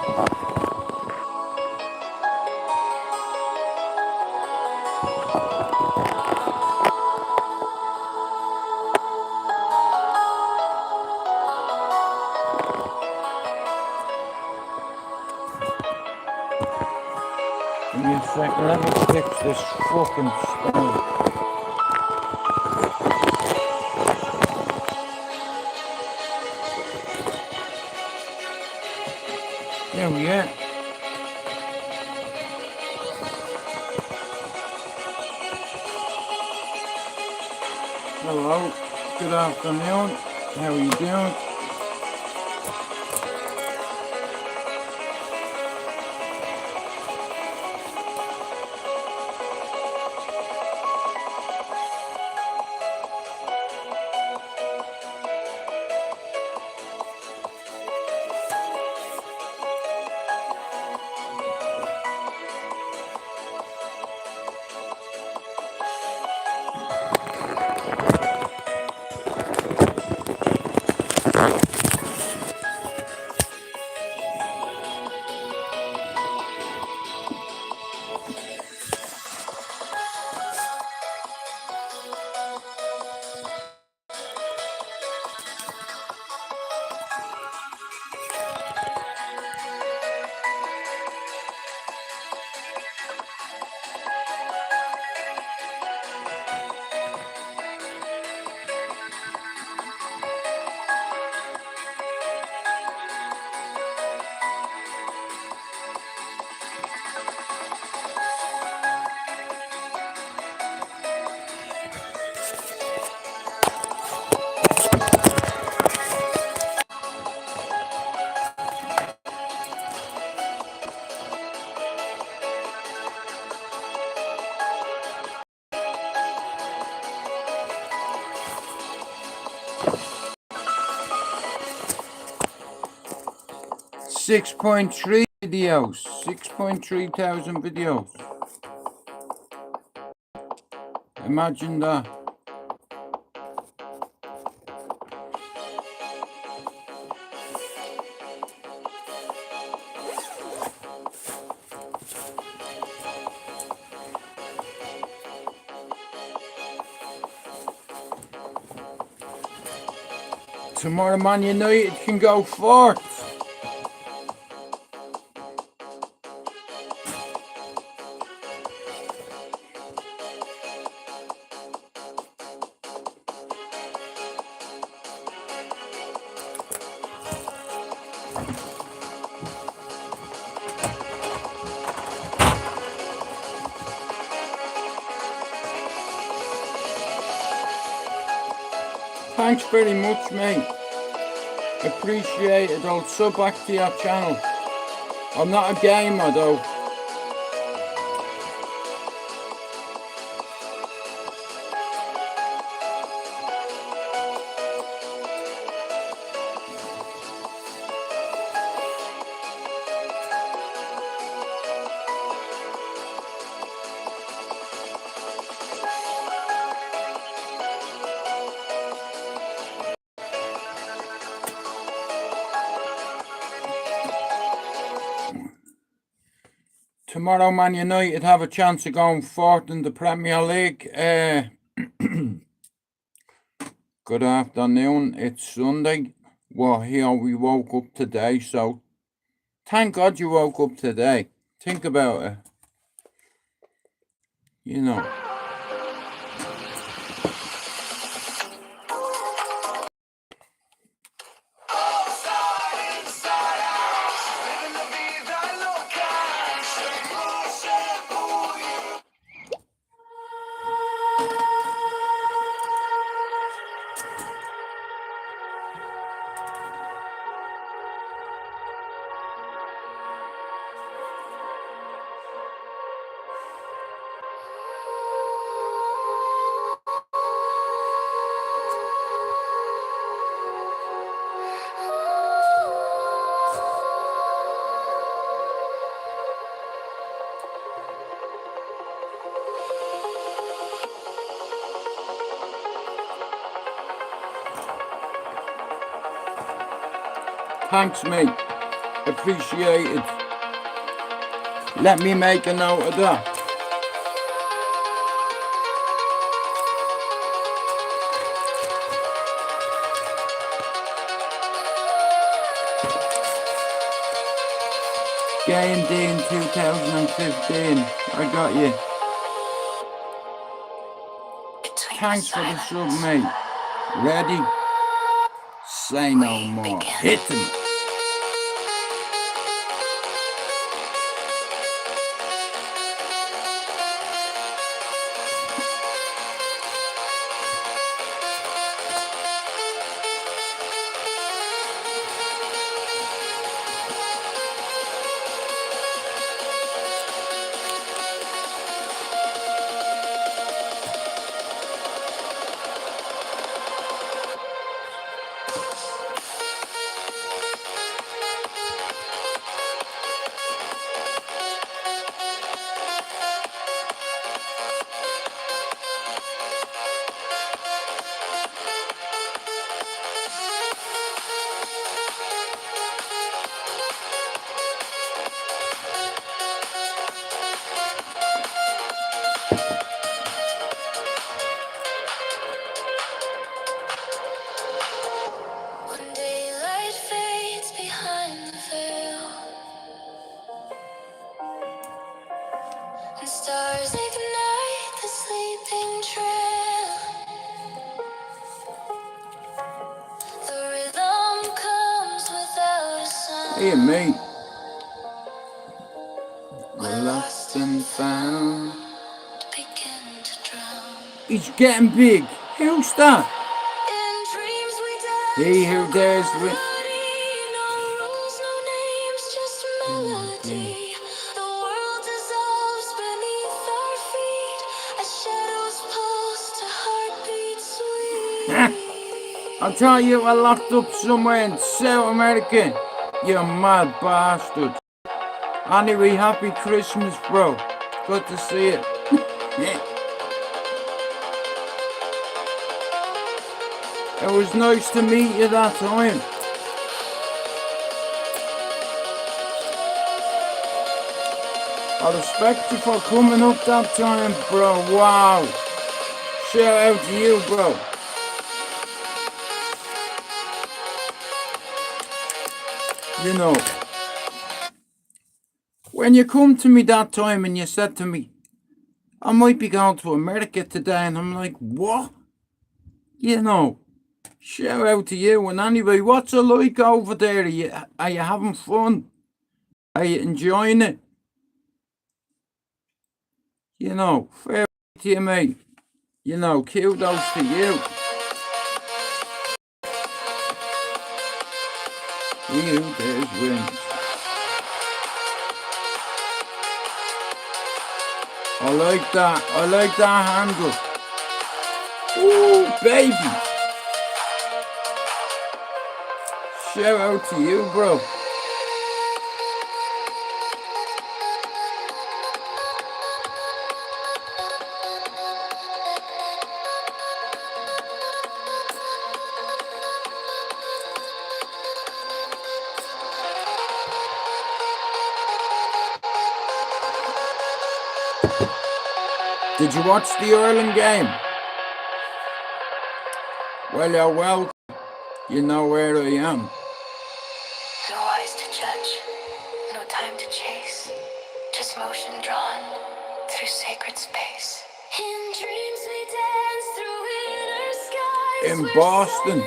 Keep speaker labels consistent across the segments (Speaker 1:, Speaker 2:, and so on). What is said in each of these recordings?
Speaker 1: Give me a second, let me fix this fucking stone. There we are. Hello, good afternoon. How are you doing? .3 videos, 6.3 thousand videos. Imagine that. Tomorrow Man United can go fourth. Thanks very much, mate. Appreciate it. I'll sub back to your channel. I'm not a gamer though. Tomorrow Man United have a chance of going fourth in the Premier League. Good afternoon, it's Sunday. Well, here we woke up today, so thank God you woke up today. Think about it. You know. Thanks, mate. appreciated. Let me make a note of that. Game day in 2015. I got you. Thanks for the sub, mate. Ready? Say no more. Hit him.
Speaker 2: Stars ignite the sleeping trail. The rhythm comes without a sound.
Speaker 1: Hey, mate. We're lost and found.
Speaker 2: Begin to drown.
Speaker 1: It's getting big. Who's that?
Speaker 2: In dreams we dance.
Speaker 1: He who dares with.
Speaker 2: No rules, no names, just melody. The world dissolves beneath our feet as shadows pulse to heartbeat sweet.
Speaker 1: I tell you, I locked up somewhere in South America. You mad bastard. Anyway, happy Christmas, bro. Good to see it. It was nice to meet you that time. I respect you for coming up that time, bro. Wow. Shout out to you, bro. You know, when you come to me that time and you said to me, I might be going to America today, and I'm like, what? You know, shout out to you. And anyway, what's it like over there? Are you having fun? Are you enjoying it? You know, fair to you, mate. You know, kudos to you. You, there's wins. I like that. I like that handle. Ooh, baby. Shout out to you, bro. Did you watch the Ireland game? Well, you're welcome. You know where I am.
Speaker 2: No eyes to judge, no time to chase, just motion drawn through sacred space. In dreams we dance through inner skies.
Speaker 1: In Boston.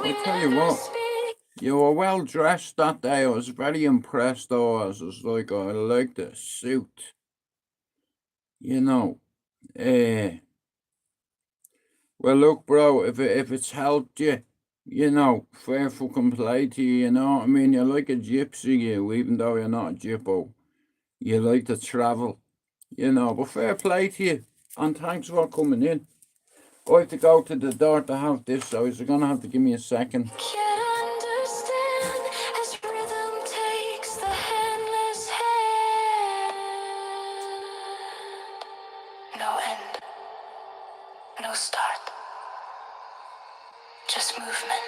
Speaker 2: I
Speaker 1: tell you what. You were well dressed that day. I was very impressed though. I was like, I like the suit. You know. Well look, bro, if it's helped you, you know, fair fucking play to you, you know what I mean? You're like a gypsy, you, even though you're not a gyppo. You like to travel, you know, but fair play to you. And thanks for coming in. I have to go to the door to have this, so you're gonna have to give me a second.
Speaker 2: No end, no start, just movement.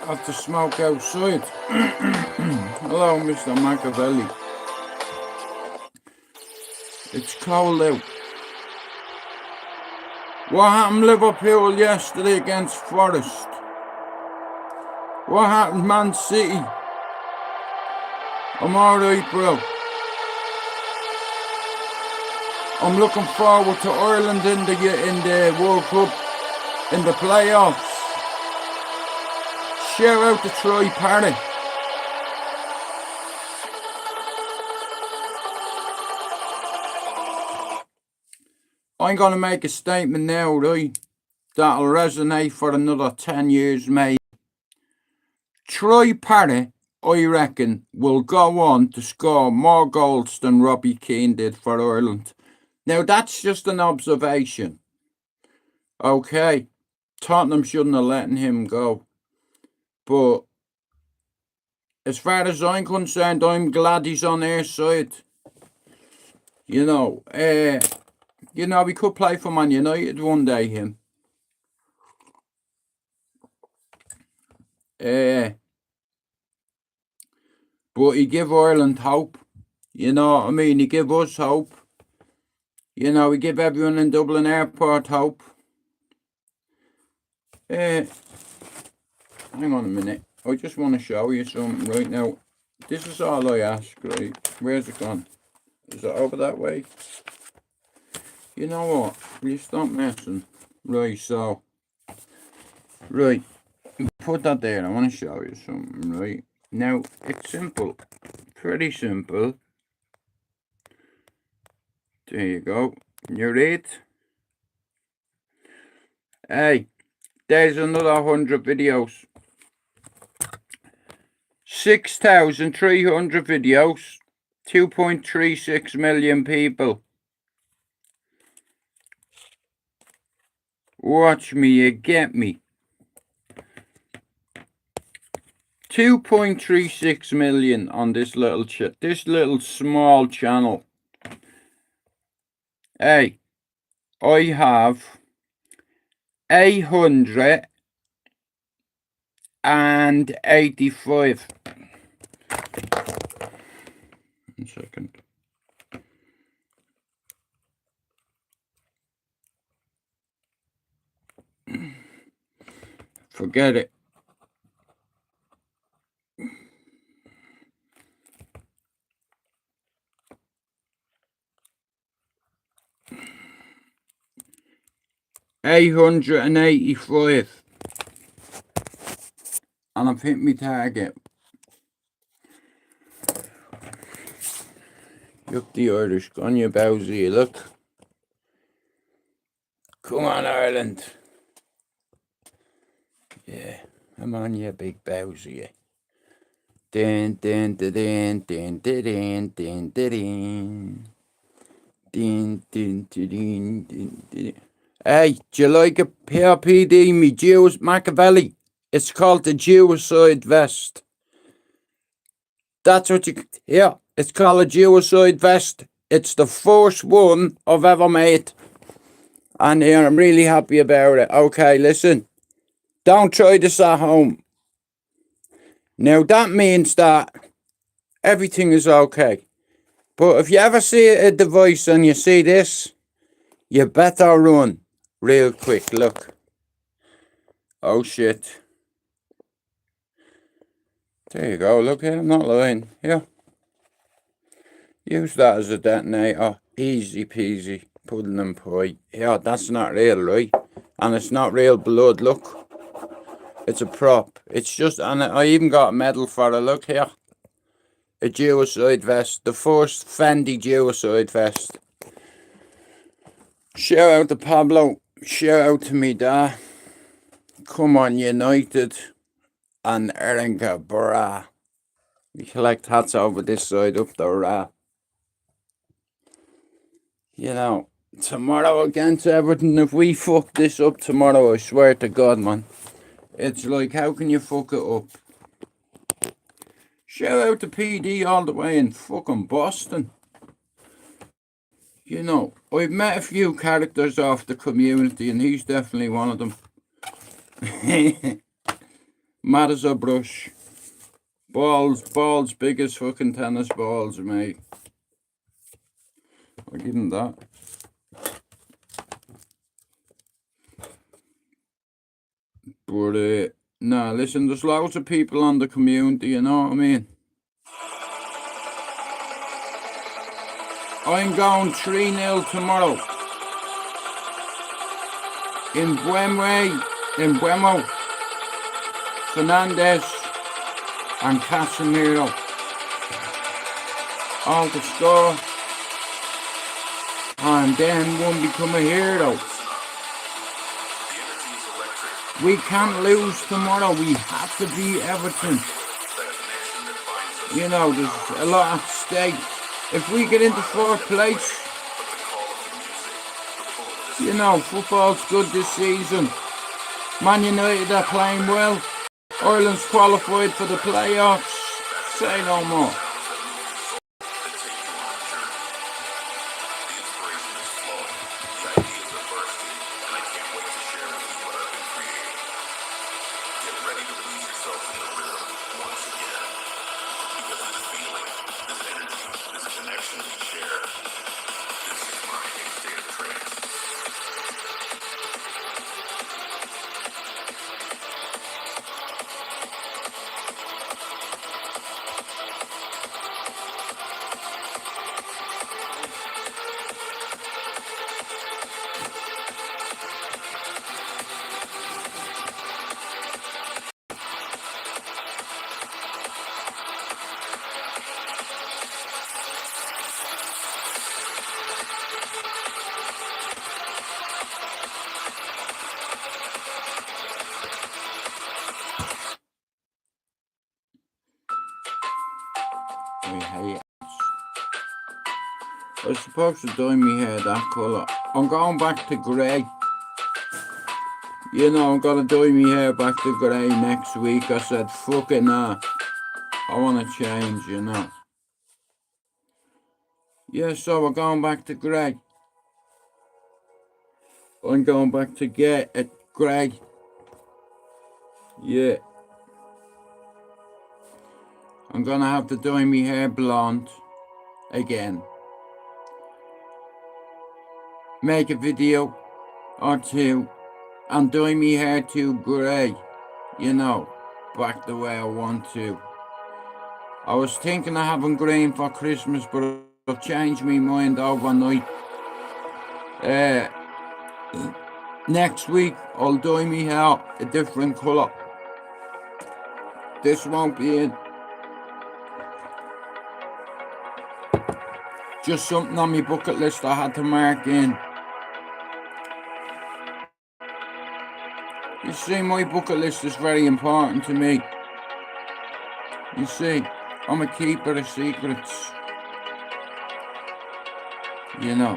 Speaker 1: have to smoke outside. Hello, Mr. Machiavelli. It's cold out. What happened Liverpool yesterday against Forest? What happened Man City? I'm alright, bro. I'm looking forward to Ireland in the World Cup, in the playoffs. Shout out to Troy Parry. I'm going to make a statement now, right? That'll resonate for another 10 years, mate. Troy Parry, I reckon, will go on to score more goals than Robbie Keane did for Ireland. Now, that's just an observation. Okay, Tottenham shouldn't have let him go. But as far as I'm concerned, I'm glad he's on their side. You know, we could play for Man United one day, him. But he give Ireland hope. You know what I mean? He give us hope. You know, we give everyone in Dublin Airport hope. Hang on a minute. I just want to show you something right now. This is all I ask, right? Where's it gone? Is it over that way? You know what? Will you stop messing? Right, so. Right. Put that there. I want to show you something, right? Now, it's simple. Pretty simple. There you go. You read? Hey, there's another 100 videos. 6,300 videos. 2.36 million people. Watch me, you get me. 2.36 million on this little small channel. Hey, I have 885. 1 second. Forget it. $885, and I've hit my target. Look, the Irish gone, you bowsy, look. Come on, Ireland. Yeah, come on, you big bowsy. Din din din din din din din din din din din din. Hey, do you like a PRPD, me Jewish Machiavelli? It's called the Jewicide vest. That's what you... Yeah, it's called a Jewicide vest. It's the first one I've ever made. And yeah, I'm really happy about it. Okay, listen. Don't try this at home. Now, that means that everything is okay. But if you ever see a device and you see this, you better run real quick. Look. Oh, shit. There you go. Look here. I'm not lying. Yeah. Use that as a detonator. Easy peasy. Pudding and pie. Yeah, that's not real, right? And it's not real blood. Look. It's a prop. It's just... And I even got a medal for it. Look here. A Jewicide vest. The first Fendi Jewicide vest. Shout out to Pablo. Shout out to me dad. Come on, United. And Erinka, brah. We collect hats over this side up the rah. You know, tomorrow against Everton, if we fuck this up tomorrow, I swear to God, man. It's like, how can you fuck it up? Shout out to PD all the way in fucking Boston. You know, I've met a few characters off the community, and he's definitely one of them. Mad as a brush. Balls big as fucking tennis balls, mate. I'll give him that. But, nah, listen, there's loads of people on the community, you know what I mean? I'm going 3-0 tomorrow. In Buemo, Fernandez and Casemiro. All to score. And then one become a hero. We can't lose tomorrow. We have to beat Everton. You know, there's a lot at stake. If we get into fourth place, you know, football's good this season. Man United are playing well. Ireland's qualified for the playoffs. Say no more. I hate it. I was supposed to dye my hair that colour. I'm going back to grey. You know, I'm gonna dye my hair back to grey next week. I said, fuck it, nah. I wanna change, you know. Yeah, so we're going back to grey. I'm going back to get it grey. Yeah. I'm gonna have to dye my hair blonde again. Make a video or two and dye my hair to grey. You know, back the way I want to. I was thinking of having green for Christmas, but I've changed my mind overnight. Next week, I'll dye my hair a different colour. This won't be it. Just something on my bucket list I had to mark in. You see, my bucket list is very important to me. You see, I'm a keeper of secrets. You know.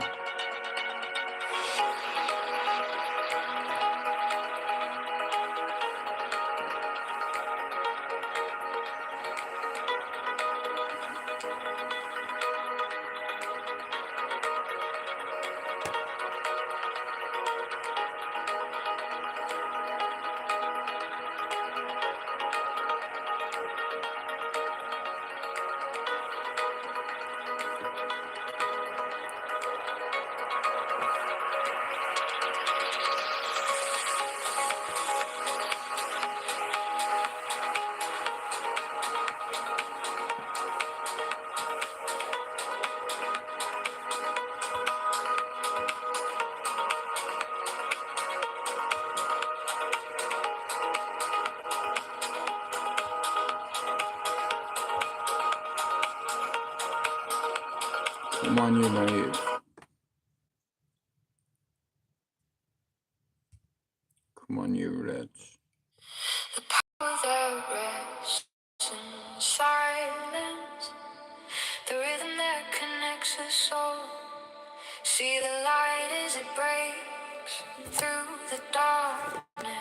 Speaker 1: Come on, United. Come on, you Reds.
Speaker 2: The power that rests in silence, the rhythm that connects us soul. See the light as it breaks through the darkness.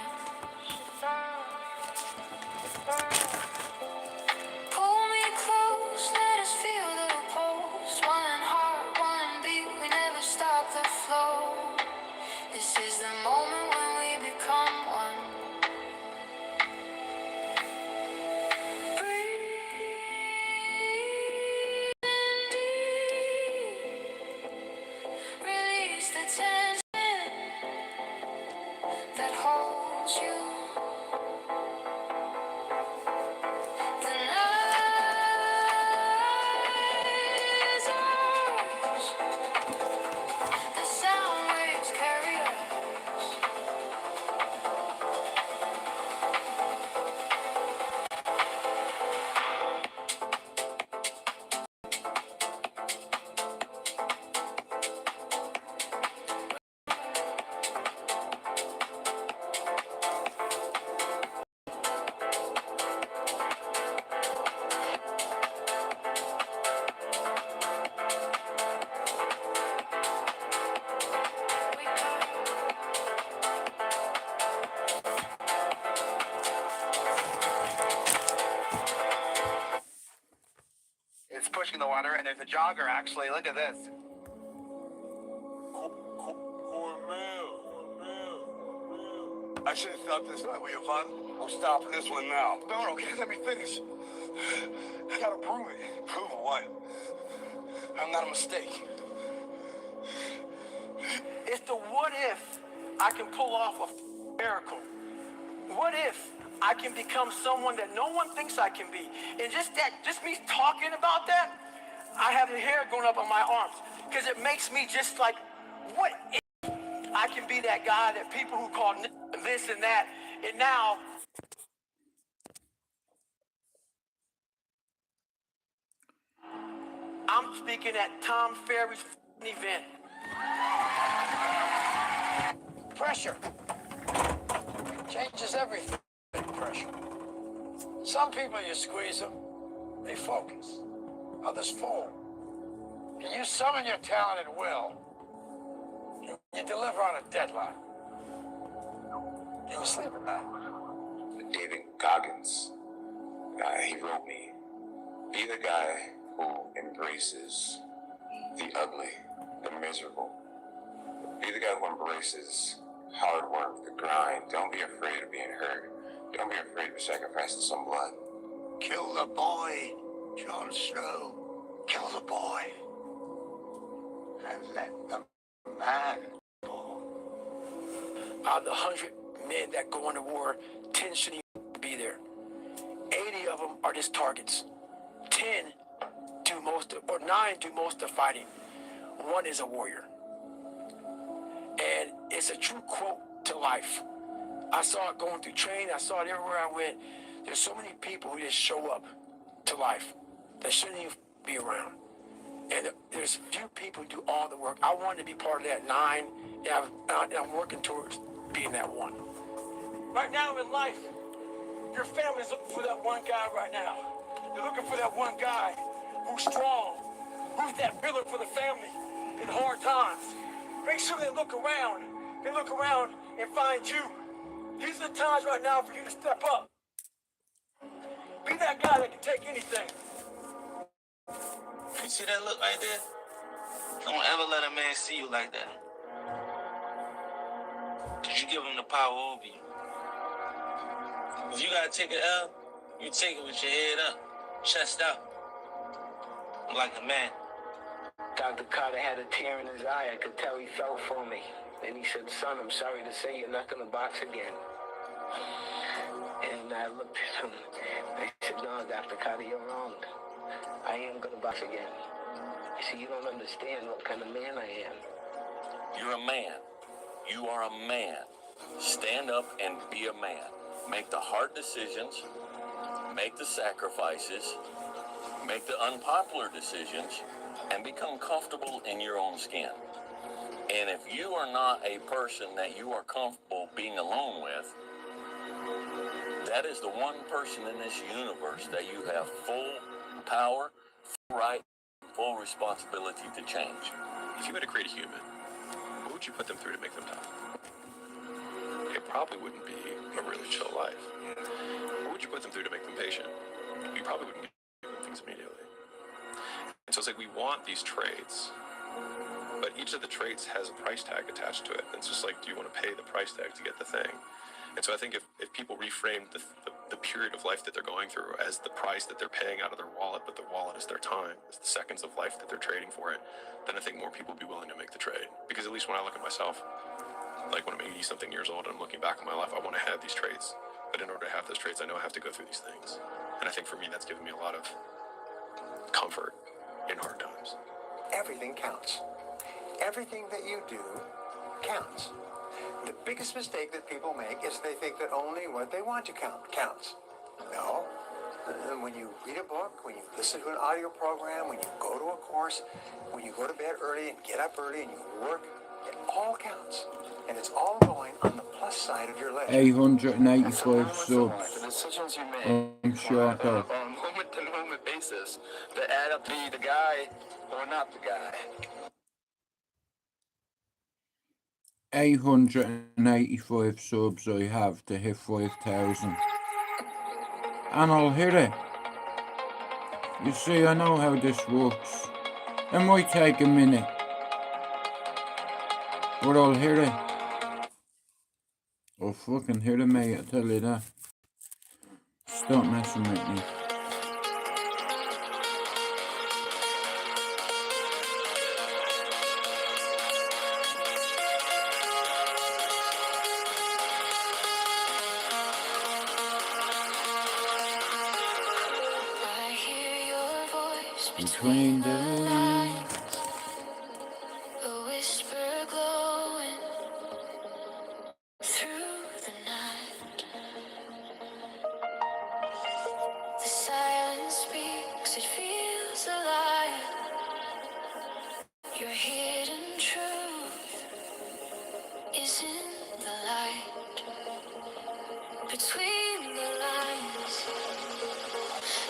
Speaker 2: Pull me close, let us feel the pulse. One heart, one beat, we never stop the flow. This is the moment when we become one.
Speaker 3: pushing the water, and there's a jogger actually. Look at this. I should have thought this night with you, fun. I'm stopping this one now. No, okay, let me finish. I gotta prove it. Prove what? I'm not a mistake.
Speaker 4: It's the what if I can pull off a miracle. What if I can become someone that no one thinks I can be? And just me talking about that, I have the hair going up on my arms because it makes me just like, what if I can be that guy that people who call this and that, and now I'm speaking at Tom Ferry's event. Pressure changes everything. Pressure. Some people, you squeeze them, they focus. Others fold. You summon your talent at will. You deliver on a deadline. You sleep at night.
Speaker 5: David Goggins, he wrote me, be the guy who embraces the ugly, the miserable. Be the guy who embraces hard work, the grind. Don't be afraid of being hurt. Don't be afraid of sacrificing some blood.
Speaker 3: Kill the boy, Jon Snow. Kill the boy. And let the man go.
Speaker 4: Out of the 100 men that go into war, 10 shouldn't even be there. 80 of them are just targets. 10 do most of, or 9 do most of the fighting. 1 is a warrior. And it's a true quote to life. I saw it going through training. I saw it everywhere I went. There's so many people who just show up to life that shouldn't even be around. And there's few people who do all the work. I wanted to be part of that 9, and I'm working towards being that 1. Right now in life, your family's looking for that 1 guy right now. They're looking for that 1 guy who's strong, who's that pillar for the family in hard times. Make sure they look around. They look around and find you. These are the times right now for you to step up. Be that guy that can take anything.
Speaker 6: You see that look right there? Don't ever let a man see you like that. Cause you give him the power over you. If you gotta take an L, you take it with your head up, chest out. Like a man.
Speaker 7: Dr. Carter had a tear in his eye. I could tell he felt for me. Then he said, son, I'm sorry to say you're not going to box again. And I looked at him. I said, no, Dr. Carter, you're wrong. I am going to box again. He said, you don't understand what kind of man I am.
Speaker 8: You're a man. You are a man. Stand up and be a man. Make the hard decisions. Make the sacrifices. Make the unpopular decisions. And become comfortable in your own skin. And if you are not a person that you are comfortable being alone with, that is the one person in this universe that you have full power, full right, full responsibility to change.
Speaker 9: If you had to create a human, what would you put them through to make them tough? It probably wouldn't be a really chill life. What would you put them through to make them patient? You probably wouldn't be doing things immediately. And so it's like we want these traits, but each of the traits has a price tag attached to it. It's just like, do you want to pay the price tag to get the thing? And so I think if people reframe the period of life that they're going through as the price that they're paying out of their wallet, but their wallet is their time, it's the seconds of life that they're trading for it, then I think more people would be willing to make the trade. Because at least when I look at myself, like when I'm 80-something years old and I'm looking back on my life, I want to have these traits. But in order to have those traits, I know I have to go through these things. And I think for me, that's given me a lot of comfort in hard times.
Speaker 3: Everything counts. Everything that you do counts. The biggest mistake that people make is they think that only what they want to count counts. No. When you read a book, when you listen to an audio program, when you go to a course, when you go to bed early and get up early and you work, it all counts. And it's all going on the plus side of your ledger.
Speaker 1: 885 subs.
Speaker 6: The decisions you make
Speaker 1: I'm shocked
Speaker 6: on
Speaker 1: out.
Speaker 6: a moment-to-moment basis that add up to be the guy or not the guy.
Speaker 1: 885 subs I have to hit 5,000. And I'll hit it. You see, I know how this works. It might take a minute, but I'll hit it. I'll fucking hit it, mate, I tell you that. Stop messing with me.
Speaker 2: I hear your voice
Speaker 1: Between the lines.
Speaker 2: a whisper glowing through the night. The silence speaks, it feels alive. Your hidden truth is in the light. Between the lines,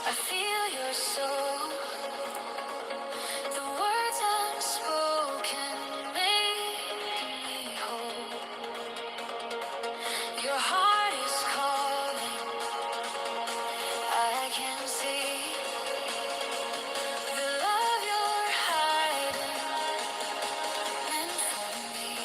Speaker 2: I feel your soul. The words unspoken make me whole. Your heart is calling, I can see the love you're hiding meant for me.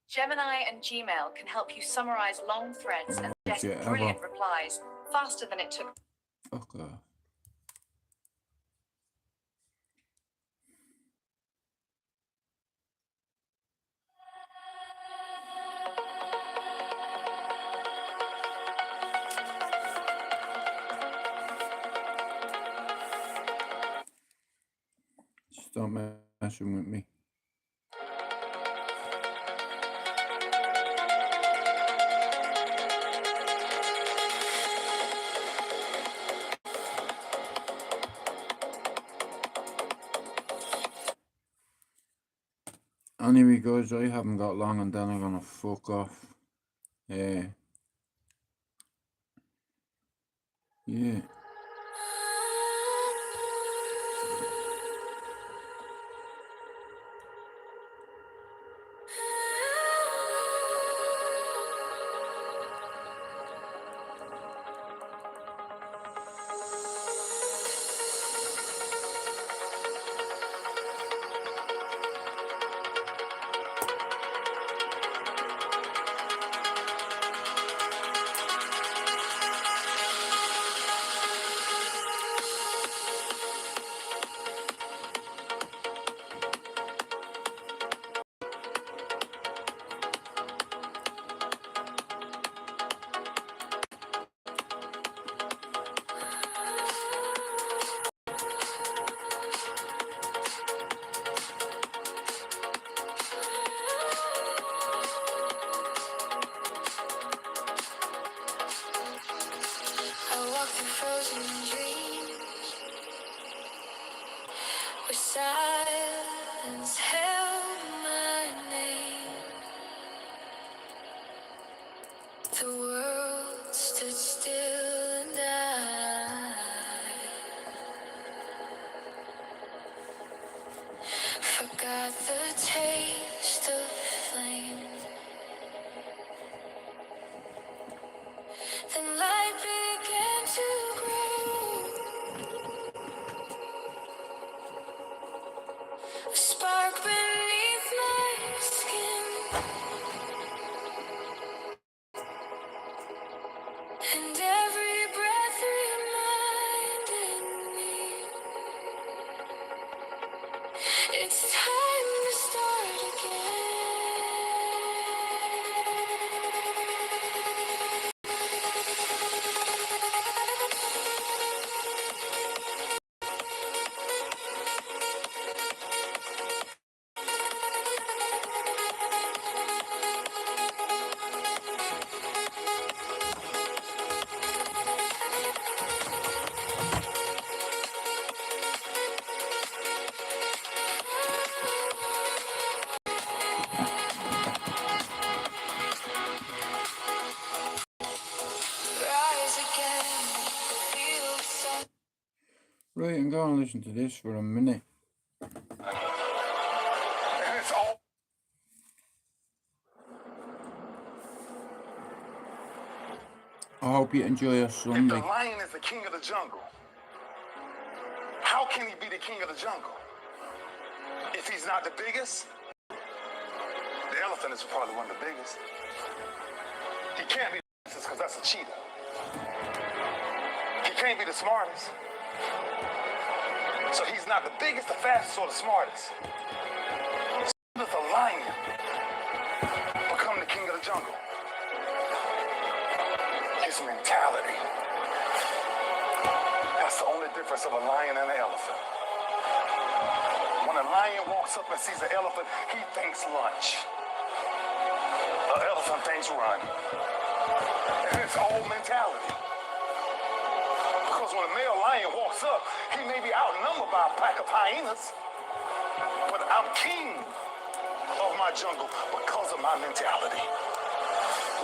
Speaker 10: Gemini and Gmail can help you summarize long threads and
Speaker 1: Did you
Speaker 10: get
Speaker 1: ever?
Speaker 10: brilliant replies faster than it took.
Speaker 1: Fuck off. Stop messing with me. Anyway, guys, I haven't got long and then I'm gonna fuck off. Yeah.
Speaker 2: I walk through frozen dreams where silence held my name. The world stood still and I forgot the taste of flame. Then light began to grow. It's time to start again. Rise again, feel the sun.
Speaker 1: Right, I'm going to listen to this for a minute.
Speaker 3: And it's all.
Speaker 1: I hope you enjoy your
Speaker 3: If
Speaker 1: Sunday.
Speaker 3: the lion is the king of the jungle, how can he be the king of the jungle? If he's not the biggest, the elephant is probably one of the biggest. He can't be the fastest because that's a cheetah. He can't be the smartest. So he's not the biggest, the fastest, or the smartest. Does a lion become the king of the jungle? His mentality. That's the only difference of a lion and an elephant. When a lion walks up and sees an elephant, he thinks lunch. An elephant thinks run. And it's all mentality. Because when a male lion walks up, he may be outnumbered by a pack of hyenas, but I'm king of my jungle because of my mentality.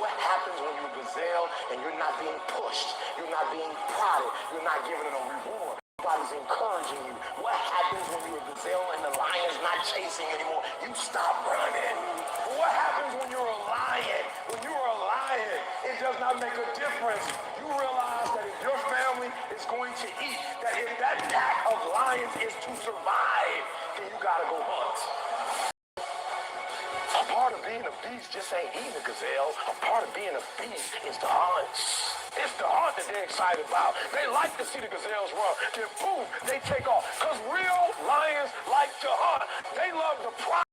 Speaker 7: What happens when you're a gazelle and you're not being pushed? You're not being prodded. You're not given a reward. Nobody's encouraging you. What happens when you're a gazelle and the lion's not chasing anymore? You stop running. But what happens when you're a lion? When you're a lion, it does not make a difference. You realize that if your family is going to eat, that if that pack of lions is to survive, then you gotta go hunt. A part of being a beast just ain't eating a gazelle. A part of being a beast is the hunt. It's the hunt that they're excited about. They like to see the gazelles run. Then boom, they take off. Because real lions like to hunt. They love the prize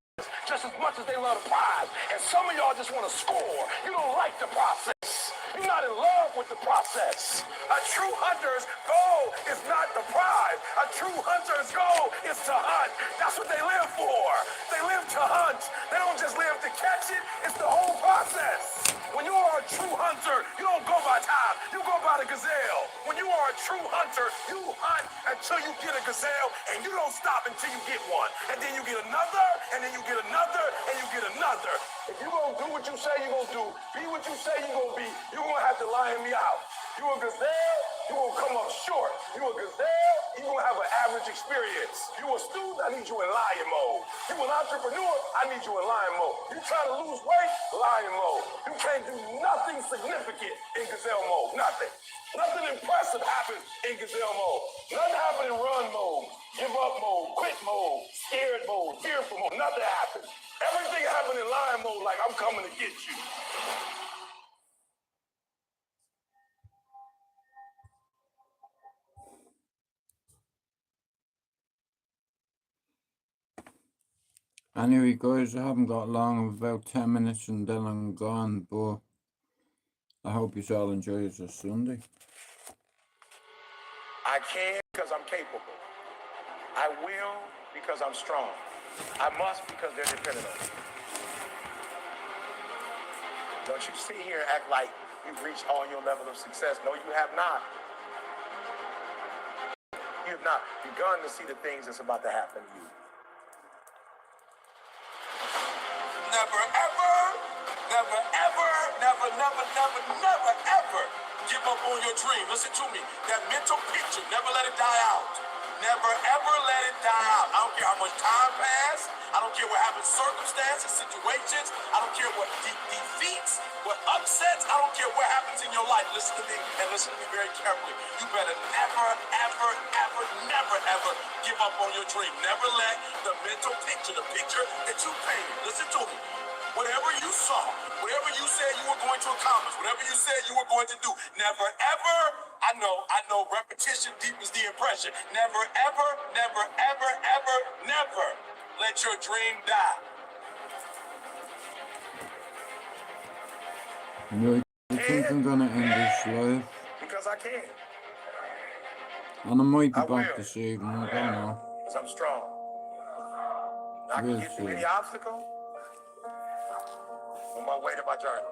Speaker 7: just as much as they love the prize. And some of y'all just want to score. You don't like the process. You're not in love with the process. A true hunter's goal is not the prize. A true hunter's goal is to hunt. That's what they live for. They live to hunt. They don't just live to catch it. It's the whole process. When you are a true hunter, you don't go by time. You go by the gazelle. When you are a true hunter, you hunt until you get a gazelle, and you don't stop until you get one. And then you get another, and then you get another, and you get another. If you're going to do what you say you're going to do, be what you say you're going to be, you're going to have to lion me out. You a gazelle, you're going to come up short. You a gazelle, you're going to have an average experience. You a student, I need you in lion mode. You an entrepreneur, I need you in lion mode. You trying to lose weight, lion mode. You can't do nothing significant in gazelle mode, nothing. Nothing impressive happens in gazelle mode. Nothing happens in run mode, give up mode, quit mode, scared mode, fearful mode, nothing happens. Everything happens in lion mode like I'm coming to get you.
Speaker 1: Anyway, guys, I haven't got long, about 10 minutes and then I'm gone, but I hope you all enjoy your Sunday.
Speaker 3: I can because I'm capable. I will because I'm strong. I must because they're dependent on me. Don't you sit here and act like you've reached all your level of success. No, you have not. You have not begun to see the things that's about to happen to you.
Speaker 11: Never ever, never ever, never ever give up on your dream. Listen to me. That mental picture, never let it die out. Never ever let it die out. I don't care how much time passes. I don't care what happens, circumstances, situations. I don't care what defeats, what upsets. I don't care what happens in your life. Listen to me and listen to me very carefully. You better never, ever, ever, never, ever give up on your dream. Never let the mental picture, the picture that you painted, listen to me. Whatever you saw, whatever you said you were going to accomplish, whatever you said you were going to do, never ever, I know, repetition deepens the impression. Never ever, never, ever, ever, never let your dream die.
Speaker 1: Right, I think I'm gonna end this live.
Speaker 7: Because I can.
Speaker 1: And I might be
Speaker 7: I
Speaker 1: back
Speaker 7: will.
Speaker 1: this evening, I don't know.
Speaker 7: Because I'm strong. I can
Speaker 1: We'll
Speaker 7: get through
Speaker 1: see.
Speaker 7: any obstacle on my way to my journey.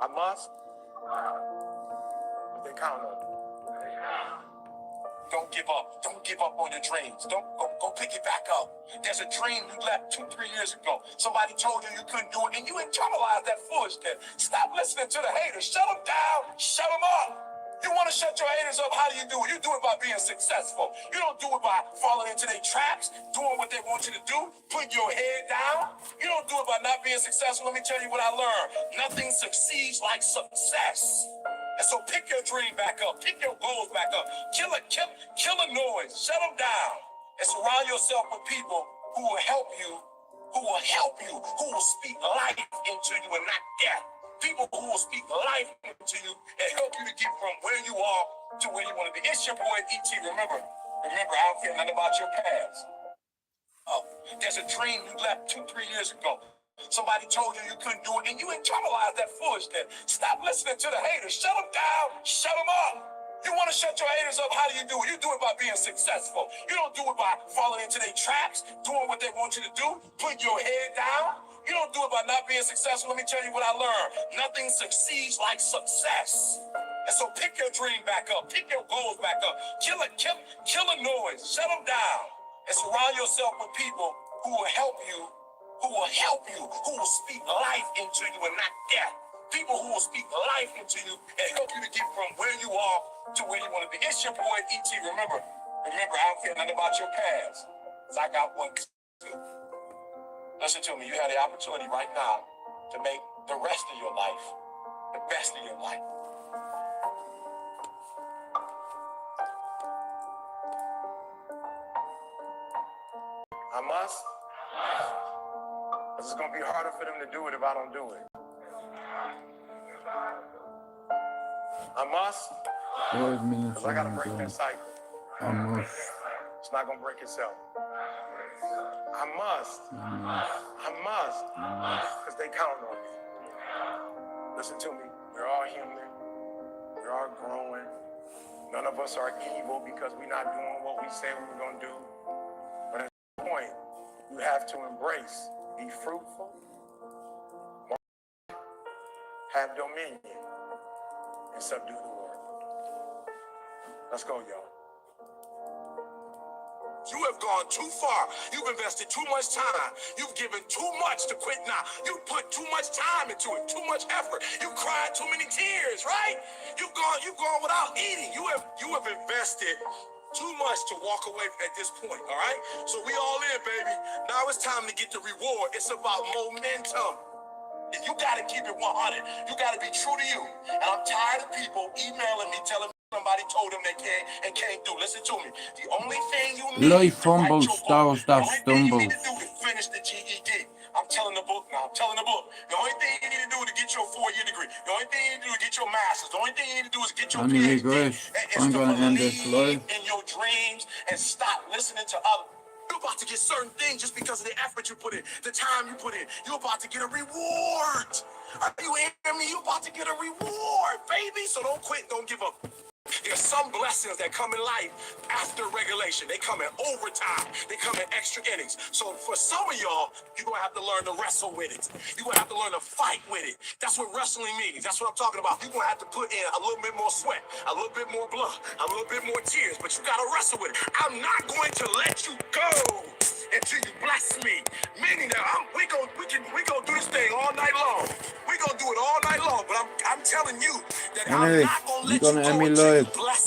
Speaker 7: I must, but they count on me.
Speaker 11: Don't give up. Don't give up on your dreams. Don't go pick it back up. There's a dream you left 2-3 years ago. Somebody told you you couldn't do it, and you internalized that foolishness. Stop listening to the haters. Shut them down. Shut them up. You want to shut your haters up? How do you do it? You do it by being successful. You don't do it by falling into their traps, doing what they want you to do, putting your head down. You don't do it by not being successful. Let me tell you what I learned. Nothing succeeds like success. And so pick your dream back up. Pick your goals back up. Kill a noise. Shut them down. And surround yourself with people who will help you, who will speak life into you and not death. People who will speak life into you and help you to get from where you are to where you want to be. It's your boy, E.T. Remember, I don't care nothing about your past. Oh, there's a dream you left 2-3 years ago. Somebody told you you couldn't do it, and you internalized that foolishness. Stop listening to the haters. Shut them down. Shut them up. You want to shut your haters up? How do you do it? You do it by being successful. You don't do it by falling into their traps, doing what they want you to do, putting your head down. You don't do it by not being successful. Let me tell you what I learned. Nothing succeeds like success. And so pick your dream back up. Pick your goals back up. Kill a noise. Shut them down. And surround yourself with people who will help you, who will speak life into you and not death. People who will speak life into you and help you to get from where you are to where you want to be. It's your boy, E.T. Remember, I don't care nothing about your past, because I got one too. Listen to me, you have the opportunity right now to make the rest of your life the best of your life.
Speaker 7: I must. It's going to be harder for them to do it if I don't do it. I must.
Speaker 1: 5 minutes
Speaker 7: Because I got to
Speaker 1: and
Speaker 7: break
Speaker 1: I'm
Speaker 7: that cycle.
Speaker 1: I must.
Speaker 7: It's not going to break itself. I must. Because they count on me. Listen to me. We're all human. We're all growing. None of us are evil because we're not doing what we say we were going to do. But at some point, you have to embrace, be fruitful, have dominion, and subdue the world. Let's go, y'all.
Speaker 11: You have gone too far. You've invested too much time. You've given too much to quit now. You put too much time into it, too much effort. You cried too many tears, right? You've gone without eating. You have invested too much to walk away at this point, all right? So we all in, baby. Now it's time to get the reward. It's about momentum. You gotta keep it 100. You gotta be true to you. And I'm tired of people emailing me telling me somebody told them they can't do. Listen to me. The only thing you need
Speaker 1: Life
Speaker 11: to write
Speaker 1: fumbles,
Speaker 11: your book,
Speaker 1: stars
Speaker 11: the
Speaker 1: that
Speaker 11: only thing you need
Speaker 1: stumbles.
Speaker 11: to do is finish the GED. I'm telling the book now. I'm telling the book. The only thing you need to do to get your 4-year degree. The only thing you need to do to get your master's. The only thing you need to do is get your
Speaker 1: Any
Speaker 11: PhD.
Speaker 1: regrets?
Speaker 11: Is
Speaker 1: I'm
Speaker 11: to
Speaker 1: gonna end this
Speaker 11: believe
Speaker 1: live.
Speaker 11: in your dreams and stop listening to others. You're about to get certain things just because of the effort you put in, the time you put in. You're about to get a reward. Are you hearing me? You're about to get a reward, baby. So don't quit. Don't give up. There's some blessings that come in life after regulation. They come in overtime. They come in extra innings. So for some of y'all, you're going to have to learn to wrestle with it. You're going to have to learn to fight with it. That's what wrestling means. That's what I'm talking about. You're going to have to put in a little bit more sweat, a little bit more blood, a little bit more tears, but you got to wrestle with it. I'm not going to let you go until you bless me. Meaning that we gonna do this thing all night long. We're going to do it all night long, but I'm telling you that I'm
Speaker 1: Anyway,
Speaker 11: not going to
Speaker 1: I'm
Speaker 11: let you
Speaker 1: gonna
Speaker 11: go
Speaker 1: end me
Speaker 11: until you
Speaker 1: live.
Speaker 11: bless